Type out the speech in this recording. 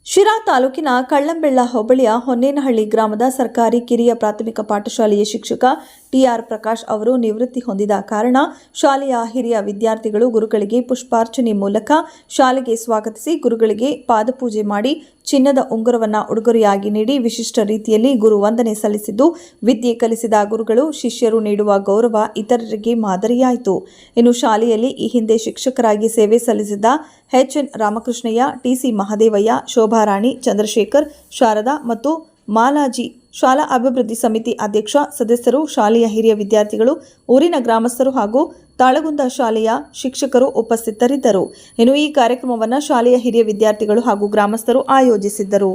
ಶಿರಾ ತಾಲೂಕಿನ ಕಳ್ಳಂಬೆಳ್ಳ ಹೋಬಳಿಯ ಹೊನ್ನೇನಹಳ್ಳಿ ಗ್ರಾಮದ ಸರ್ಕಾರಿ ಕಿರಿಯ ಪ್ರಾಥಮಿಕ ಪಾಠಶಾಲೆಯ ಶಿಕ್ಷಕ ಟಿಆರ್ ಪ್ರಕಾಶ್ ಅವರು ನಿವೃತ್ತಿ ಹೊಂದಿದ ಕಾರಣ ಶಾಲೆಯ ಹಿರಿಯ ವಿದ್ಯಾರ್ಥಿಗಳು ಗುರುಗಳಿಗೆ ಪುಷ್ಪಾರ್ಚನೆ ಮೂಲಕ ಶಾಲೆಗೆ ಸ್ವಾಗತಿಸಿ ಗುರುಗಳಿಗೆ ಪಾದಪೂಜೆ ಮಾಡಿ ಚಿನ್ನದ ಉಂಗುರವನ್ನು ಉಡುಗೊರೆಯಾಗಿ ನೀಡಿ ವಿಶಿಷ್ಟ ರೀತಿಯಲ್ಲಿ ಗುರು ವಂದನೆ ಸಲ್ಲಿಸಿದ್ದು, ವಿದ್ಯೆ ಕಲಿಸಿದ ಗುರುಗಳು ಶಿಷ್ಯರು ನೀಡುವ ಗೌರವ ಇತರರಿಗೆ ಮಾದರಿಯಾಯಿತು. ಇನ್ನು ಶಾಲೆಯಲ್ಲಿ ಈ ಹಿಂದೆ ಶಿಕ್ಷಕರಾಗಿ ಸೇವೆ ಸಲ್ಲಿಸಿದ್ದ ಎಚ್.ಎನ್. ರಾಮಕೃಷ್ಣಯ್ಯ, ಟಿ.ಸಿ. ಮಹದೇವಯ್ಯ, ಶೋಭಾರಾಣಿ, ಚಂದ್ರಶೇಖರ್, ಶಾರದಾ ಮತ್ತು ಮಾಲಾಜಿ, ಶಾಲಾ ಅಭಿವೃದ್ಧಿ ಸಮಿತಿ ಅಧ್ಯಕ್ಷ, ಸದಸ್ಯರು, ಶಾಲೆಯ ಹಿರಿಯ ವಿದ್ಯಾರ್ಥಿಗಳು, ಊರಿನ ಗ್ರಾಮಸ್ಥರು ಹಾಗೂ ತಾಳಗುಂದ ಶಾಲೆಯ ಶಿಕ್ಷಕರು ಉಪಸ್ಥಿತರಿದ್ದರು. ಇನ್ನು ಈ ಕಾರ್ಯಕ್ರಮವನ್ನು ಶಾಲೆಯ ಹಿರಿಯ ವಿದ್ಯಾರ್ಥಿಗಳು ಹಾಗೂ ಗ್ರಾಮಸ್ಥರು ಆಯೋಜಿಸಿದ್ದರು.